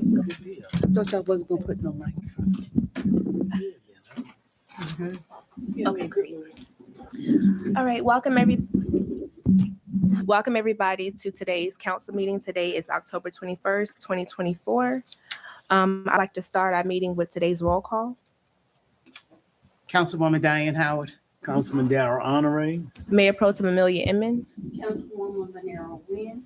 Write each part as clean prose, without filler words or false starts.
Thought y'all wasn't gonna put no microphone. Okay, great. All right, welcome everybody to today's council meeting. Today is October 21st, 2024. I'd like to start our meeting with today's roll call. Councilwoman Diane Howard. Councilman Darrell Honore. Mayor Pro Tem Amelia Inman. Councilwoman Vanessa Wynn.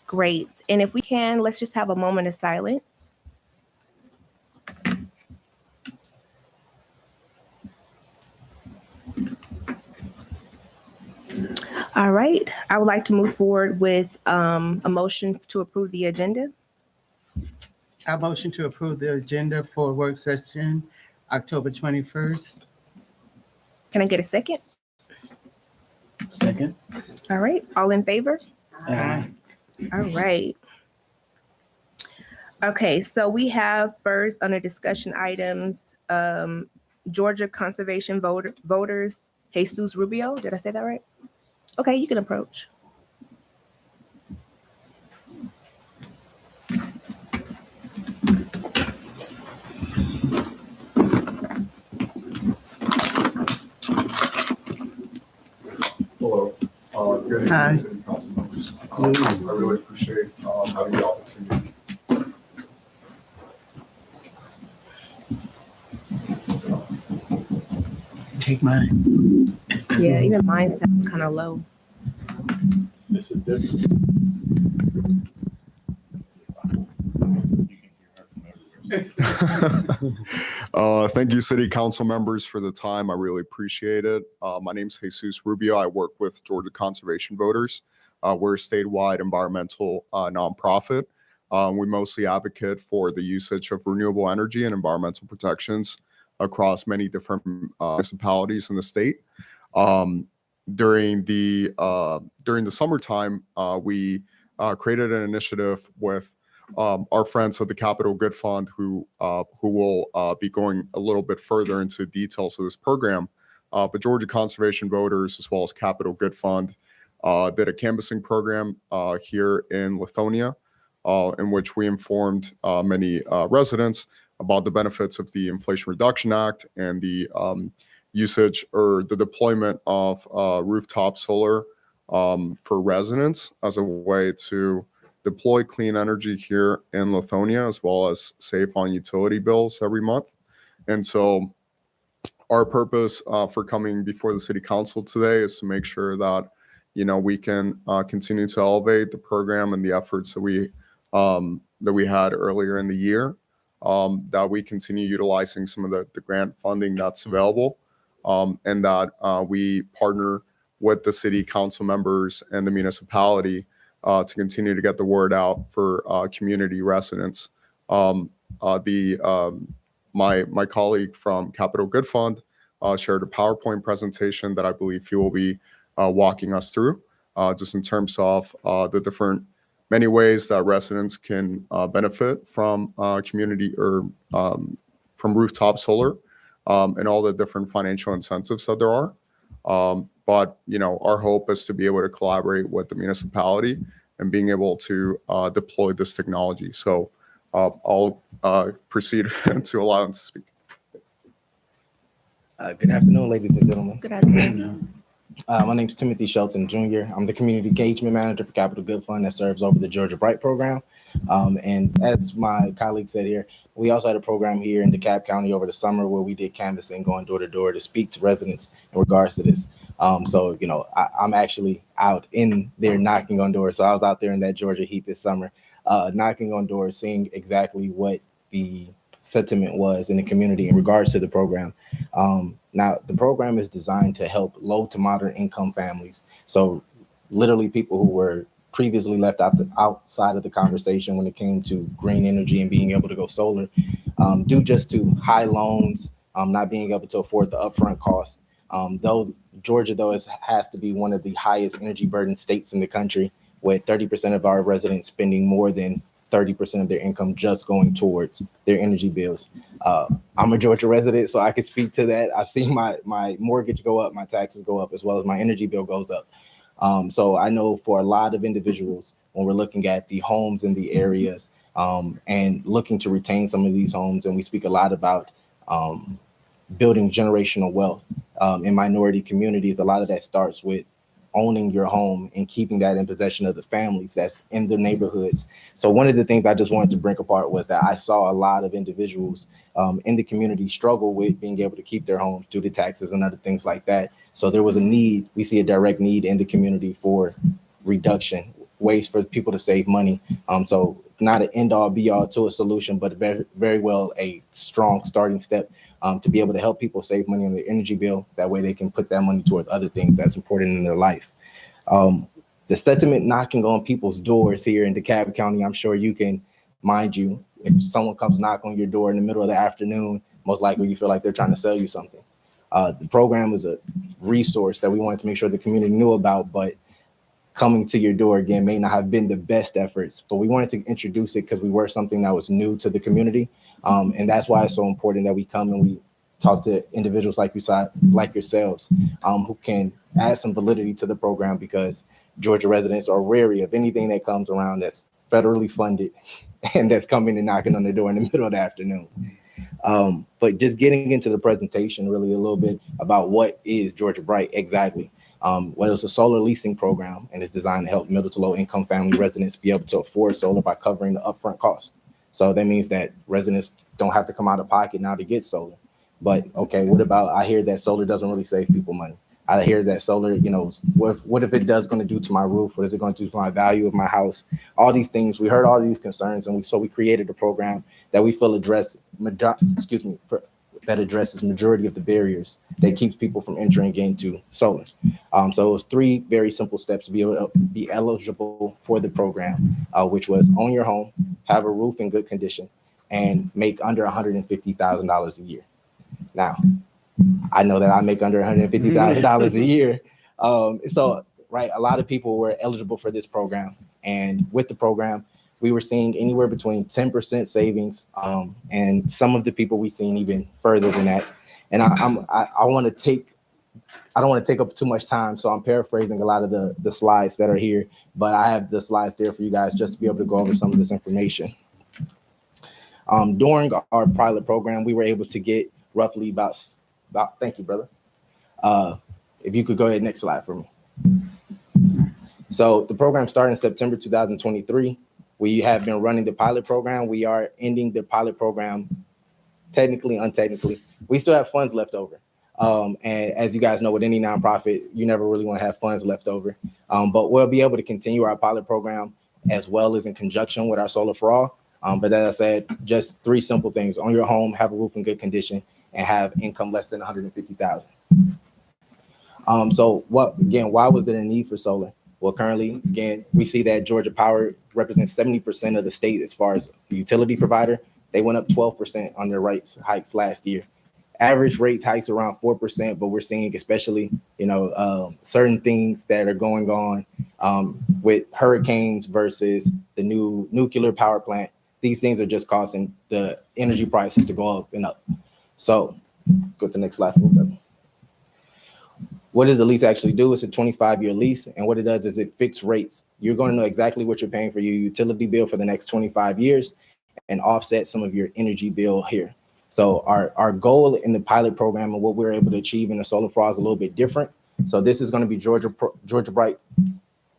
Great. And if we can, let's just have a moment of silence. All right. I would like to move forward with a motion to approve the agenda. I motion to approve the agenda for work session, October 21st. Can I get a second? Second. All right. All in favor? Aye. All right. Okay, so we have first under discussion items, Georgia Conservation Voters, Jesus Rubio. Did I say that right? Okay, you can approach. Hello. Good Hi. evening, City Council members. I really appreciate having the opportunity. Take mine. Yeah, even mine sounds kind of low. This is different. Thank you, City Council members, for the time. I really appreciate it. My name is Jesus Rubio. I work with Georgia Conservation Voters. We're a statewide environmental nonprofit. We mostly advocate for the usage of renewable energy and environmental protections across many different municipalities in the state. During the summertime, we created an initiative with our friends at the Capital Good Fund, who will be going a little bit further into details of this program. But Georgia Conservation Voters, as well as Capital Good Fund, did a canvassing program here in Lithonia, in which we informed many residents about the benefits of the Inflation Reduction Act and the usage or the deployment of rooftop solar for residents as a way to deploy clean energy here in Lithonia, as well as save on utility bills every month. And so our purpose for coming before the City Council today is to make sure that, we can continue to elevate the program and the efforts that we had earlier in the year, that we continue utilizing some of the grant funding that's available, and that we partner with the City Council members and the municipality to continue to get the word out for community residents. My colleague from Capital Good Fund shared a PowerPoint presentation that I believe he will be walking us through, just in terms of the different many ways that residents can benefit from community or from rooftop solar, and all the different financial incentives that there are. But our hope is to be able to collaborate with the municipality and being able to deploy this technology. So I'll proceed to allow him to speak. Good afternoon, ladies and gentlemen. Good afternoon. My name is Timothy Shelton Jr. I'm the Community Engagement Manager for Capital Good Fund that serves over the Georgia Bright program. And as my colleague said here, we also had a program here in DeKalb County over the summer where we did canvassing, going door to door to speak to residents in regards to this. So, I'm actually out in there knocking on doors. So I was out there in that Georgia heat this summer, knocking on doors, seeing exactly what the sentiment was in the community in regards to the program. Now, the program is designed to help low to moderate income families. So literally people who were previously left outside of the conversation when it came to green energy and being able to go solar, due just to high loans, not being able to afford the upfront costs. Though Georgia, has to be one of the highest energy burden states in the country, with 30% of our residents spending more than 30% of their income just going towards their energy bills. I'm a Georgia resident, so I could speak to that. I've seen my mortgage go up, my taxes go up, as well as my energy bill goes up. So I know for a lot of individuals, when we're looking at the homes in the areas, and looking to retain some of these homes. And we speak a lot about building generational wealth in minority communities. A lot of that starts with owning your home and keeping that in possession of the families that's in the neighborhoods. So one of the things I just wanted to bring apart was that I saw a lot of individuals in the community struggle with being able to keep their homes due to taxes and other things like that. So there was a need, we see a direct need in the community for reduction, ways for people to save money. So not an end all be all to a solution, but very, very well a strong starting step to be able to help people save money on their energy bill. That way they can put that money towards other things that's important in their life. The sentiment knocking on people's doors here in DeKalb County, I'm sure you can, mind you, if someone comes knock on your door in the middle of the afternoon, most likely you feel like they're trying to sell you something. The program is a resource that we wanted to make sure the community knew about, but coming to your door again may not have been the best efforts, but we wanted to introduce it because we were something that was new to the community. And that's why it's so important that we come and we talk to individuals like yourselves who can add some validity to the program, because Georgia residents are wary of anything that comes around that's federally funded and that's coming and knocking on the door in the middle of the afternoon. But just getting into the presentation really a little bit about what is Georgia Bright exactly. Well, it's a solar leasing program, and it's designed to help middle to low income family residents be able to afford solar by covering the upfront cost. So that means that residents don't have to come out of pocket now to get solar. But okay, what about, I hear that solar doesn't really save people money. I hear that solar, what if it does going to do to my roof? What is it going to do to my value of my house? All these things, we heard all these concerns, and we created a program that we feel that addresses majority of the barriers that keeps people from entering into solar. So it was 3 very simple steps to be able to be eligible for the program, which was own your home, have a roof in good condition, and make under $150,000 a year. Now, I know that I make under $150,000 a year. So, right, a lot of people were eligible for this program. And with the program, we were seeing anywhere between 10% savings. And some of the people we've seen even further than that. And I don't want to take up too much time, so I'm paraphrasing a lot of the slides that are here, but I have the slides there for you guys just to be able to go over some of this information. During our pilot program, we were able to get roughly about thank you, brother. If you could go ahead, next slide for me. So the program started in September 2023. We have been running the pilot program. We are ending the pilot program technically, untechnically. We still have funds left over. And as you guys know, with any nonprofit, you never really want to have funds left over. But we'll be able to continue our pilot program as well as in conjunction with our Solar for All. But as I said, just 3 simple things: own your home, have a roof in good condition, and have income less than $150,000. So why was there a need for solar? Well, currently, again, we see that Georgia Power represents 70% of the state as far as the utility provider. They went up 12% on their rates hikes last year. Average rates hikes around 4%, but we're seeing especially, certain things that are going on with hurricanes versus the new nuclear power plant. These things are just causing the energy prices to go up and up. So go to the next slide. What does the lease actually do? It's a 25-year lease. And what it does is it fixes rates. You're going to know exactly what you're paying for your utility bill for the next 25 years and offset some of your energy bill here. So our goal in the pilot program and what we're able to achieve in the Solar for All is a little bit different. So this is going to be Georgia Bright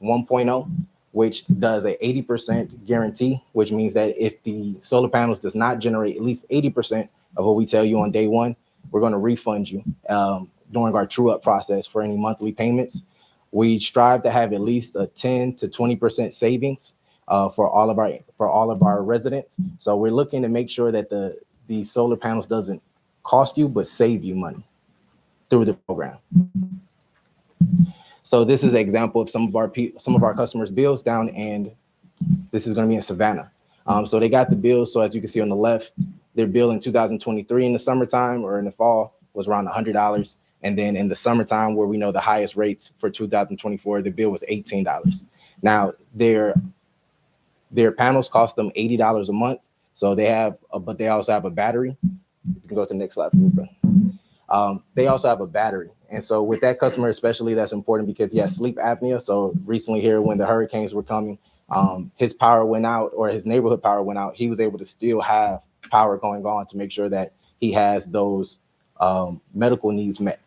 1.0, which does a 80% guarantee, which means that if the solar panels does not generate at least 80% of what we tell you on day one, we're going to refund you during our true up process for any monthly payments. We strive to have at least a 10 to 20% savings for all of our residents. So we're looking to make sure that the solar panels doesn't cost you, but save you money through the program. So this is an example of some of our customers' bills down, and this is going to be in Savannah. So they got the bills. So as you can see on the left, their bill in 2023 in the summertime or in the fall was around $100. And then in the summertime, where we know the highest rates for 2024, the bill was $18. Now their panels cost them $80 a month. So they have, but they also have a battery. You can go to the next slide for me, bro. They also have a battery. And so with that customer, especially, that's important because he has sleep apnea. So recently here, when the hurricanes were coming, his power went out or his neighborhood power went out, he was able to still have power going on to make sure that he has those medical needs met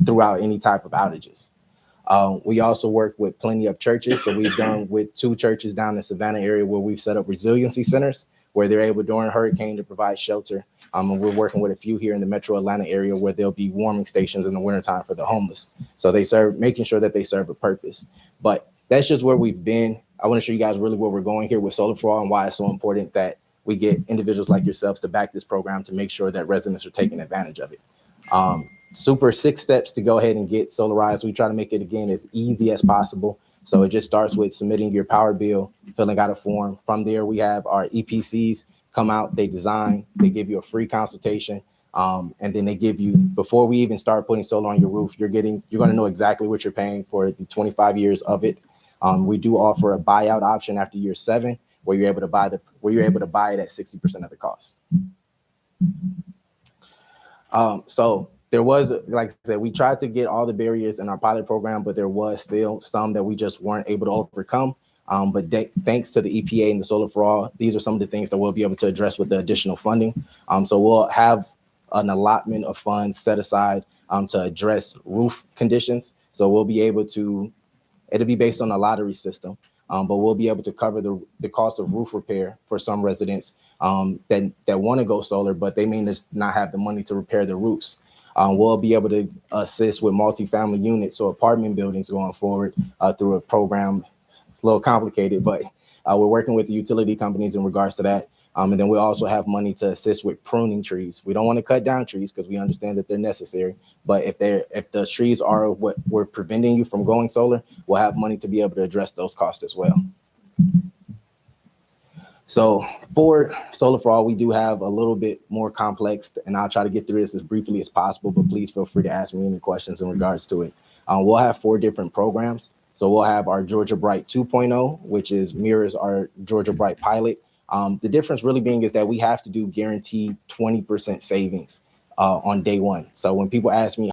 throughout any type of outages. We also work with plenty of churches. So we've done with 2 churches down in the Savannah area where we've set up resiliency centers where they're able during hurricane to provide shelter. And we're working with a few here in the metro Atlanta area where there'll be warming stations in the wintertime for the homeless. So they serve, making sure that they serve a purpose. But that's just where we've been. I want to show you guys really where we're going here with Solar for All and why it's so important that we get individuals like yourselves to back this program to make sure that residents are taking advantage of it. Super 6 steps to go ahead and get solarized. We try to make it, again, as easy as possible. So it just starts with submitting your power bill, filling out a form. From there, we have our EPCs come out, they design, they give you a free consultation. And then they give you, before we even start putting solar on your roof, you're going to know exactly what you're paying for the 25 years of it. We do offer a buyout option after year 7, where you're able to buy it at 60% of the cost. So there was, like I said, we tried to get all the barriers in our pilot program, but there was still some that we just weren't able to overcome. But thanks to the EPA and the Solar for All, these are some of the things that we'll be able to address with the additional funding. So we'll have an allotment of funds set aside to address roof conditions. So we'll be able to, it'll be based on a lottery system, but we'll be able to cover the cost of roof repair for some residents that want to go solar, but they may just not have the money to repair the roofs. We'll be able to assist with multifamily units, so apartment buildings going forward through a program. It's a little complicated, but we're working with the utility companies in regards to that. And then we also have money to assist with pruning trees. We don't want to cut down trees because we understand that they're necessary. But if the trees are what we're preventing you from going solar, we'll have money to be able to address those costs as well. So for Solar for All, we do have a little bit more complex, and I'll try to get through this as briefly as possible, but please feel free to ask me any questions in regards to it. We'll have 4 different programs. So we'll have our Georgia Bright 2.0, which mirrors our Georgia Bright pilot. The difference really being is that we have to do guaranteed 20% savings on day 1. So when people ask me